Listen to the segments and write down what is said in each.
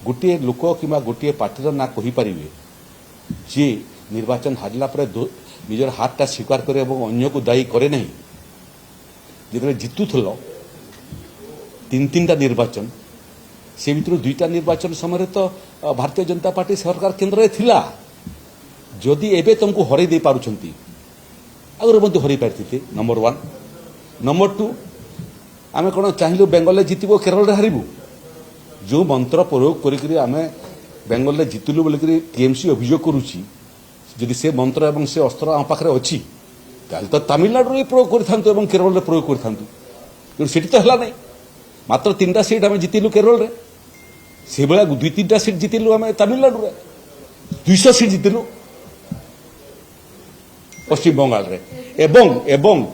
गोटे लोक कि गोटे पार्टीर ना कहीपर जी निर्वाचन हारला निजर हारटा स्वीकार करे अन्य को दायी करे नहीं जो जितुल तीन तीन टा निर्वाचन से भर दुईटा निर्वाचन समय तो भारतीय जनता पार्टी सरकार केन्द्र में थिला जदि एबे तुमको हरई दे पारुछंती आगुरी मध्य हरई पारती नंबर 1 नंबर 2 आम कौन चाहलु बेंगल जितबो केरल हारबू जो मंत्र प्रयोग करी आम बेंगल जितलु बोलिक टीएमसी अभियोग करुच्ची जदि से मंत्र एवं से अस्त्र आम पाखे अच्छी तो तमिलनाडु में प्रयोग कर केरल में प्रयोग कर सीट तो है मात्र 3टा सीट आम जितलु केरल में से भाया 2-3टा सीट जितलु आम तमिलनाडु में 200 सीट जितलु पश्चिम बंगाल रे एवं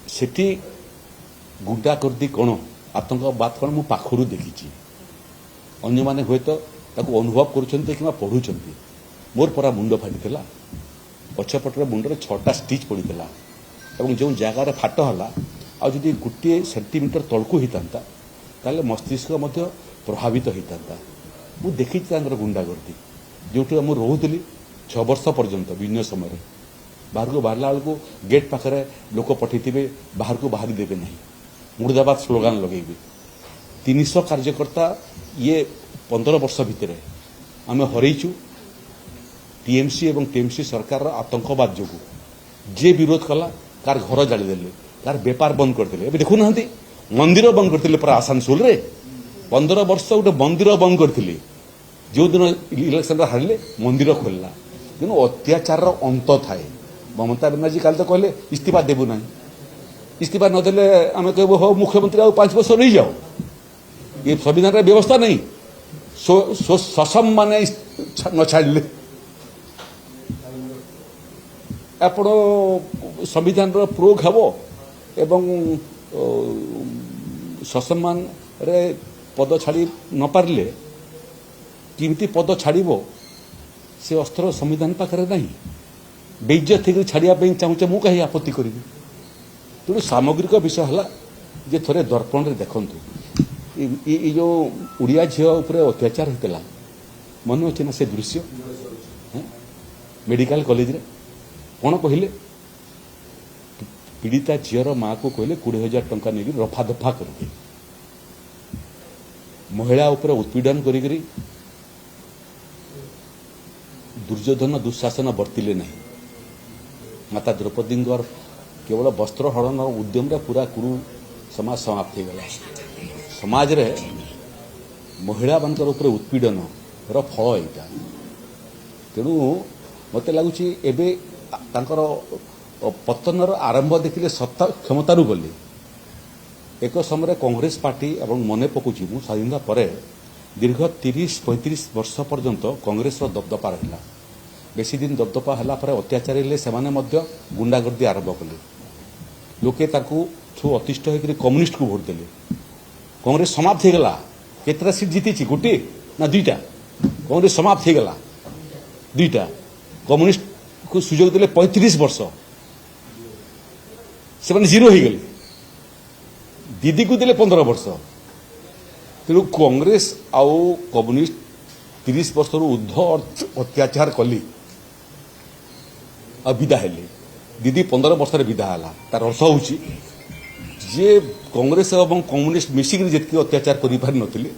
सेठी गुंडागर्दी कौन आतंकवाद कौन मु पाखरु देखी अन्य माने हुए तो अनुभव कर पढ़ुं मोर परा मुंड फाटी पछपटर मुंडे 6टा स्टिच पड़ता और जो जगार फाट है आदि गोटे सेंटीमीटर तलकू होता ताले मस्तिष्क प्रभावित होता मु देखी गुंडागर्दी जो मुझे रोली 6 वर्ष पर्यंत विभिन्न समय बाहर को बाहरला बेलू गेट पाखे लोक पठे बाहर को बाहरी देवे नहीं मुर्दाबाद स्लोगान लगेबे 300 कार्यकर्ता ये 15 वर्ष भितर आम हरईचु टीएमसी एवं टीएमसी सरकार आतंकवाद जो जे विरोध कला कार घर जालीदेले कार बेपार बंद करते देखु ना मंदिर बंद करते पूरा आसानसोल रे 15 वर्ष गोटे मंदिर बंद करते जो दिन इलेक्शन हारिले मंदिर खोलला तेणु अत्याचार अंत थाए ममता बनर्जी काल तो कहले इस्तीफा देबू ना इस्तीफा नदेले आम कह हो मुख्यमंत्री आउ 5 वर्ष रही जाओ ये संविधान व्यवस्था नहीं ससम माने न छाड़े आपण संविधान प्रयोग हम एवं ससम्मान रे पद छाड़ी न पारे किमती पद छाड़ से अस्त्र संविधान पाखे ना बेइज्जत होकर छाड़ापी चाहूचे मु कहीं आपत्ति करी तेणु सामग्रिक विषय है जे थोड़े दर्पण रे देखंतु ये जो उड़िया झील उपरे अत्याचार होता मन अच्छे ना से दृश्य मेडिकल कॉलेज रे कौन कहले पीड़िता झीर माँ को कहले 20,000 टंका नहीं रफा दफा कर महिला उपरे उत्पीड़न करी दुर्योधन दुशासन बर्तिले नहीं माता द्रौपदी केवल वस्त्र हरण उद्यम रे पूरा कुरु समाज समाप्त हो गला समाज रे महिला मानकर उपरे उत्पीड़न रो फल एटा तेणु मते लगुच एबे तांकर पतनर आरंभ देखिले सत्ता क्षमतारू गले एक समय कांग्रेस पार्टी एवं मन पकुची मु स्वाधीनता पर दीर्घ 30-35 वर्ष पर्यंत कांग्रेस दबदपा रहा बेसी दिन दबदपा है अत्याचार हेले से गुंडागर्दी आरंभ कले लोके थ्रू अतिष्ठ होकर कम्युनिस्ट को भोट देले कांग्रेस समाप्त हो गला केतरा सीट जीती गोटे ना 2टा कांग्रेस समाप्त हो गला 2टा कम्युनिस्ट को सुजोग देले 35 वर्ष से माने जीरो हो गले दीदी को देले 15 वर्ष तेणु कांग्रेस आउ कम्युनिस्ट 30 वर्ष ऊर्ध अत्याचार कली विदा हेले दीदी 15 वर्ष विदा है तार अर्थ हूँ जे कांग्रेस और कम्युनिस्ट मिसिक जितकी अत्याचार कर पारि नथिले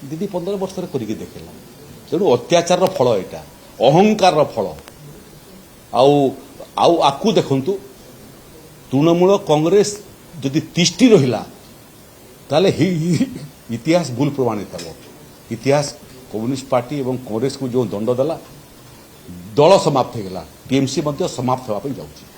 दीदी 15 वर्ष करके देखेला तेणु अत्याचार फल यहाँ अहंकार फल आकु देखु तृणमूल कांग्रेस जदि तिष्टि रहिला ताले इतिहास भूल प्रमाणित हो इतिहास कम्युनिस्ट पार्टी एवं कांग्रेस को जो दंड देला दल समाप्त हो गला टीएमसी समाप्त होगा जाऊँगी।